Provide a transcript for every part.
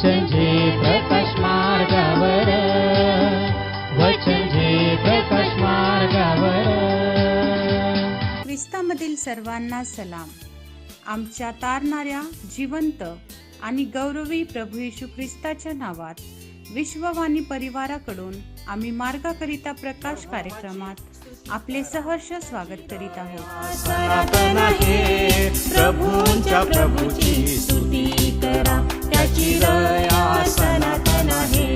वचन जे प्रकाश मार्गावर, वचन जे प्रकाश मार्गावर. ख्रिस्तामधील सर्वांना सलाम. आमच्या तारणाऱ्या जिवंत आणि गौरवी प्रभू येशू ख्रिस्ताच्या नावात विश्ववाणी परिवाराकडून आम्ही मार्गाकरिता प्रकाश कार्यक्रमात आपले सहर्ष स्वागत करीत आहोत. सनातन आहे प्रभूंच्या प्रभूची स्तुती करा, त्याची दया सनातन आहे.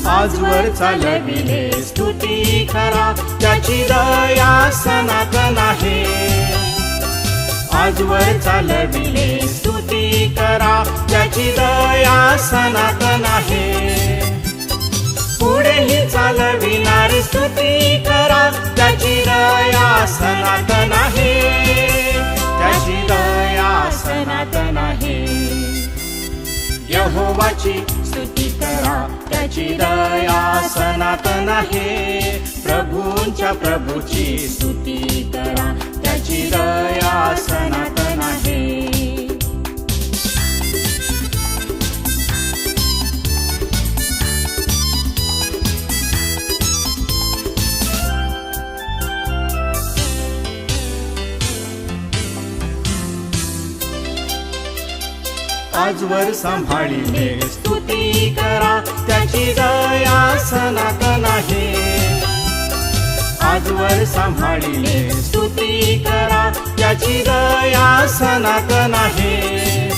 आजवर चालविले स्तुती करा, त्याची दया सनातन आहे. आजवर चालविले स्तुती करा, त्याची दया सनातन आहे. पुढेही चालविणार स्तुती करा, त्याची दया सनातन आहे. त्याची दया सनातन आहे. यहोवाची स्तुती करा, त्याची दया सनातन आहे. प्रभूंच्या प्रभूची स्तुती करा, त्याची दया सनातन आहे. आजवर सांभाळिले स्तुती करा, त्याची दया सनातन आहे. आजवर सांभाळिले स्तुती करा, त्याची दया सनातन आहे.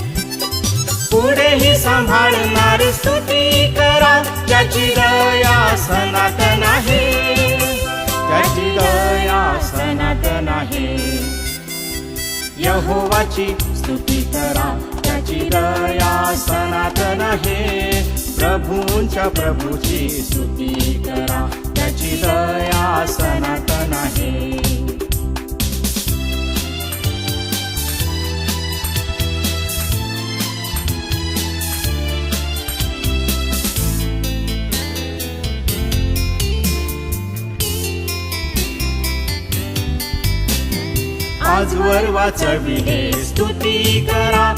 पुढेही सांभाळणार स्तुती करा, त्याची दया सनातन आहे. त्याची दया सनातन आहे. यहोवाची स्तुती करा, त्याची दया सनातन आहे. प्रभूंच्या प्रभूची स्तुती करा, त्याची दया सनातन आहे. आजवर वाचविले स्तुती करा.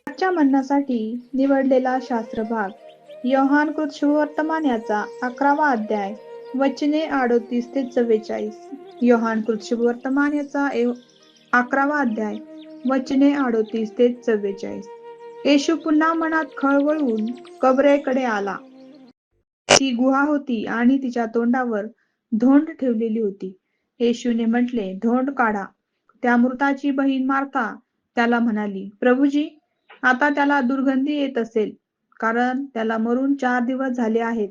आजच्या म्हणण्यासाठी निवडलेला शास्त्रभाग योहानकृत शुभवर्तमान याचा 11वा अध्याय वचने 38 ते 44. योहानकृत शुभवर्तमान याचा 11वा अध्याय वचने 38 ते 44. येशू पुन्हा मनात खळवळून कबरेकडे आला. ती गुहा होती आणि तिच्या तोंडावर धोंड ठेवलेली होती. येशूने म्हटले, धोंड काढा. त्या मृताची बहीण मार्था त्याला म्हणाली, प्रभूजी, आता त्याला दुर्गंधी येत असेल, कारण त्याला मरून 4 दिवस झाले आहेत.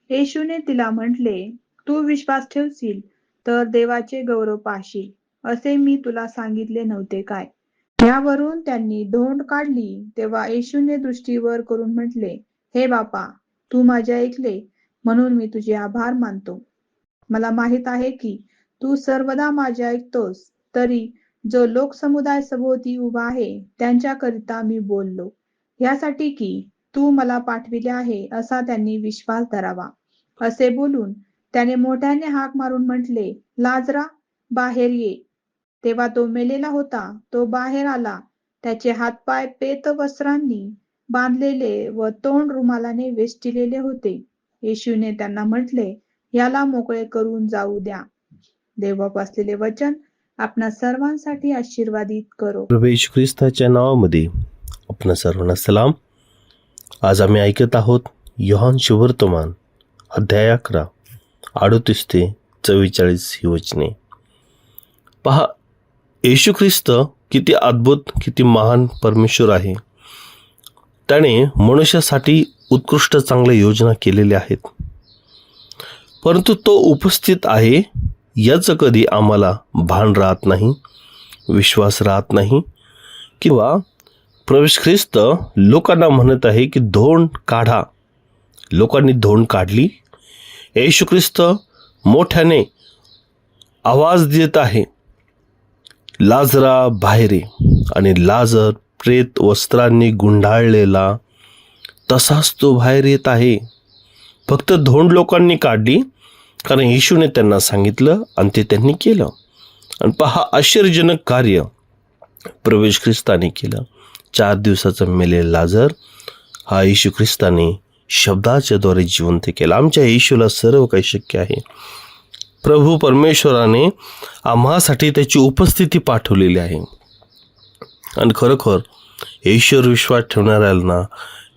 येशूने तिला म्हटले, तू विश्वास ठेवशील तर देवाचे गौरव पाहशील, असे मी तुला सांगितले नव्हते काय? यावरून त्यांनी धोंड काढली. तेव्हा येशूने दृष्टी वर करून म्हटले, हे बापा, तू माझे ऐकले म्हणून मी तुझे आभार मानतो. मला माहित आहे की तू सर्वदा माझे ऐकतोस, तरी जो लोकसमुदाय सभोवती उभा आहे त्यांच्याकरिता मी बोललो, यासाठी की तू मला पाठविले आहे असा त्यांनी विश्वास धरावा. असे बोलून त्याने मोठ्याने हाक मारून म्हटले, लाजरा, बाहेर ये. तेव्हा तो मेलेला होता तो बाहेर आला. त्याचे हातपाय पेत वस्त्रांनी बांधलेले व तोंड रुमालाने वेष्टिलेले होते. येशूने त्यांना म्हटले, याला मोकळे करून जाऊ द्या. देवबाप असलेले वचन आपणा सर्वांसाठी आशीर्वादित करो. प्रभू येशू ख्रिस्ताच्या नावामध्ये आपणा सर्वांना सलाम. आज आम्ही ऐकत आहोत योहान शुभवर्तमान अध्याय 11 38 ते 44 ही वचने. पहा, येशू ख्रिस्त किती अद्भुत, किती महान परमेश्वर आहे. त्याने मनुष्यासाठी उत्कृष्ट चांगल्या योजना केलेल्या आहेत, परंतु तो उपस्थित आहे याचं कधी आम्हाला भान राहत नाही, विश्वास राहत नाही. किंवा प्रवेश ख्रिस्त लोकांना म्हणत आहे की धोंड काढा. लोकांनी धोंड काढली. येशू ख्रिस्त मोठ्याने आवाज देत आहे, लाजरा बाहेर ये, आणि लाजर प्रेत वस्त्रांनी गुंडाळलेला तसाच तो बाहेर येत आहे. फक्त धोंड लोकांनी काढली, कारण येशूने त्यांना सांगितलं आणि ते त्यांनी केलं. आणि पहा, आश्चर्यजनक कार्य प्रवेश ख्रिस्ताने केलं. 4 दिवसाचा मेलेला लाजर हा येशू ख्रिस्ताने शब्दाच्या द्वारे जिवंत केला. आमच्या येशूला सर्व काही शक्य आहे. प्रभू परमेश्वराने आम्हासाठी त्याची उपस्थिती पाठवलेली आहे. आणि खरोखर येशूवर विश्वास ठेवणाऱ्यांना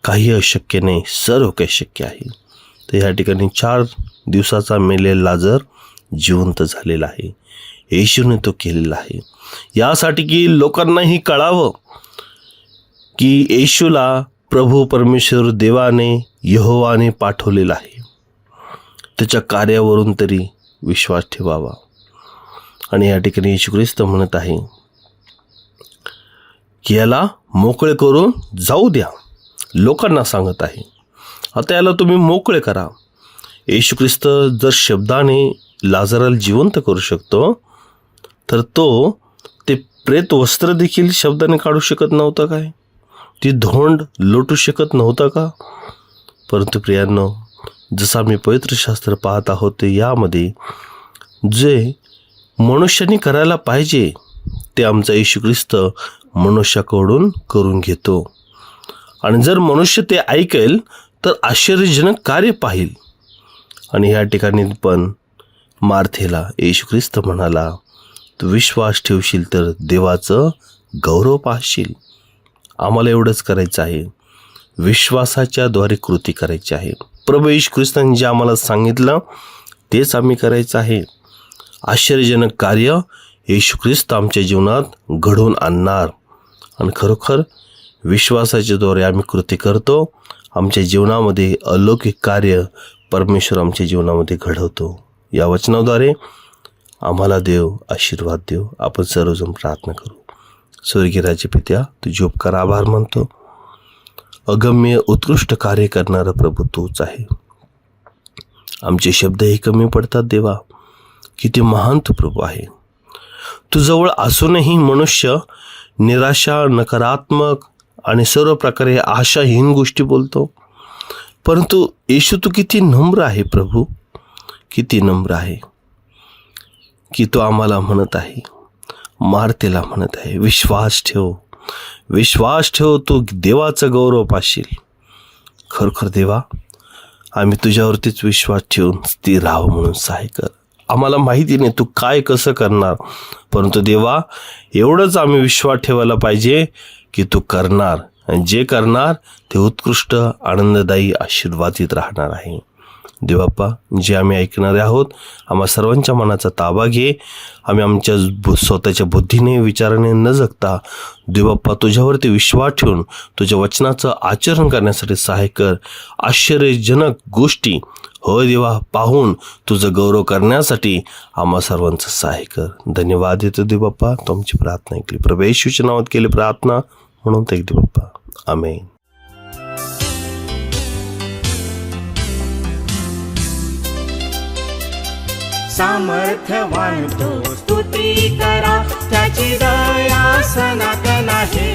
काही अशक्य नाही, सर्व काही शक्य आहे. तर ह्या ठिकाणी 4 दिवसाचा मेलेला लाजर जिवंत झालेला आहे. येशूने तो केलेला आहे, यासाठी की लोकांनाही कळावं की येशूला प्रभू परमेश्वर देवाने यहोवाने पाठवलेला आहे. त्याच्या कार्यावरून तरी विश्वास ठेवावा. आणि या ठिकाणी येशू ख्रिस्त म्हणत आहे की याला मोकळे करून जाऊ द्या. लोकांना सांगत आहे, आता याला तुम्ही मोकळे करा. येशू ख्रिस्त जर शब्दाने लाजराला जिवंत करू शकतो, तर तो ते प्रेत वस्त्र देखील शब्दाने काढू शकत नव्हता काय? ती धोंड लोटू शकत नव्हता का? परंतु प्रियांनो, जसं आम्ही पवित्र शास्त्र पाहत आहोत, ते यामध्ये जे मनुष्याने करायला पाहिजे ते आमचा येशू ख्रिस्त मनुष्याकडून करून घेतो. आणि जर मनुष्य ते ऐकेल तर आश्चर्यजनक कार्य पाहिल. आणि ह्या ठिकाणी पण मार्थेला येशू ख्रिस्त म्हणाला, तू विश्वास ठेवशील तर देवाचं गौरव पाहशील. आम्हाला एवढंच करायचं आहे, विश्वासाच्या द्वारे कृती करायची आहे. प्रभू येशू ख्रिस्तांनी जे आम्हाला सांगितलं तेच आम्ही करायचं आहे. आश्चर्यजनक कार्य येशू ख्रिस्त आमच्या जीवनात घडवून आणणार. आणि खरोखर विश्वासाच्या द्वारे आम्ही कृती करतो. आमच्या जीवनामध्ये अलौकिक कार्य परमेश्वर आमच्या जीवनामध्ये घडवतो. या वचनाद्वारे आम्हाला देव आशीर्वाद देव. आपण सर्वजण प्रार्थना करू. स्वर्गीय राज्य पित्या, तुझे उपकार आभार मानतो. अगम्य उत्कृष्ट कार्य करणारा प्रभू तूच आहे. आमचे शब्दही कमी पडतात देवा. किती महान तू प्रभू आहे. तू जवळ असूनही मनुष्य निराशा, नकारात्मक आणि सर्व प्रकारे आशाहीन गोष्टी बोलतो. परंतु येशू तू किती नम्र आहे प्रभू, किती नम्र आहे की तो आम्हाला म्हणत आहे, मार्थेला म्हणत आहे, विश्वास ठेव, विश्वास ठेव, तू देवाचं गौरव पाशील. खरोखर देवा, आम्ही तुझ्यावरतीच विश्वास ठेवून स्थिर राहावं म्हणून सहाय्य कर. आम्हाला माहिती नाही तू काय कसं करणार, परंतु देवा एवढंच आम्ही विश्वास ठेवायला पाहिजे की तू करणार. आणि जे करणार ते उत्कृष्ट, आनंददायी, आशीर्वादित राहणार आहे. देवाप्पा, जे आम्ही ऐकणारे आहोत, आम्हा सर्वांच्या मनाचा ताबा घे. आम्ही आमच्या स्वतःच्या बुद्धीने, विचाराने न जगता देवाप्पा तुझ्यावरती विश्वास ठेवून तुझ्या वचनाचं आचरण करण्यासाठी सहाय्य कर. आश्चर्यजनक गोष्टी हो देवा पाहून तुझं गौरव करण्यासाठी आम्हा सर्वांचं सहाय्य कर. धन्यवाद देतो देवाप्पा. तुमची प्रार्थना ऐकली. प्रभू येशूच्या नावात केली प्रार्थना म्हणून ते देवाप्पा. आमेन. सामर्थ्यवान तो स्तुती करा, त्याची दया सनातन आहे.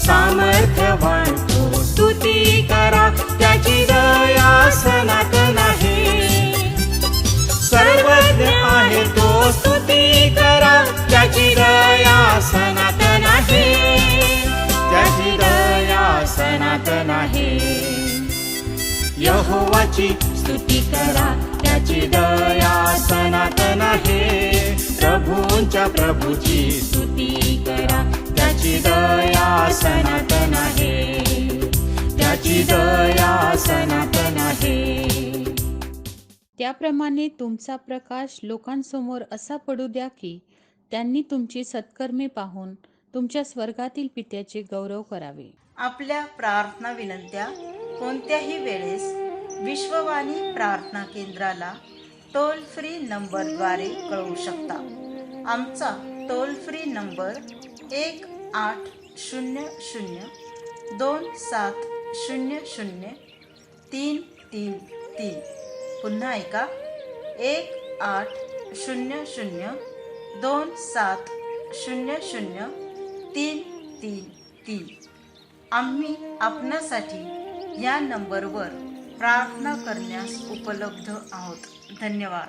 सामर्थ्यवान तो स्तुती करा, त्याची दया सनातन आहे. सर्वज्ञ आहे तो स्तुती करा, त्याची दया सनातन आहे. त्याची दया सनातन आहे. यहोवाची स्तुती करा, त्याची दया सनातन आहे. प्रभूंच्या प्रभूची स्तुती करा, त्याची दया सनातन आहे. त्याची दया सनातन आहे. त्याप्रमाणे तुमचा प्रकाश लोकांसमोर असा पडू द्या की त्यांनी तुमची सत्कर्मे पाहून तुमच्या स्वर्गातील पित्याचे गौरव करावे. आपल्या प्रार्थना विनंत्या कोणत्याही वेळेस विश्ववाणी प्रार्थना केंद्राला टोल फ्री नंबरद्वारे कळवू शकता. आमचा टोल फ्री नंबर 1-800-2700-333. पुन्हा ऐका, 1-800-2700-333. 333. आम्ही आपणासाठी या नंबरवर प्रार्थना करण्यास उपलब्ध आहोत. धन्यवाद.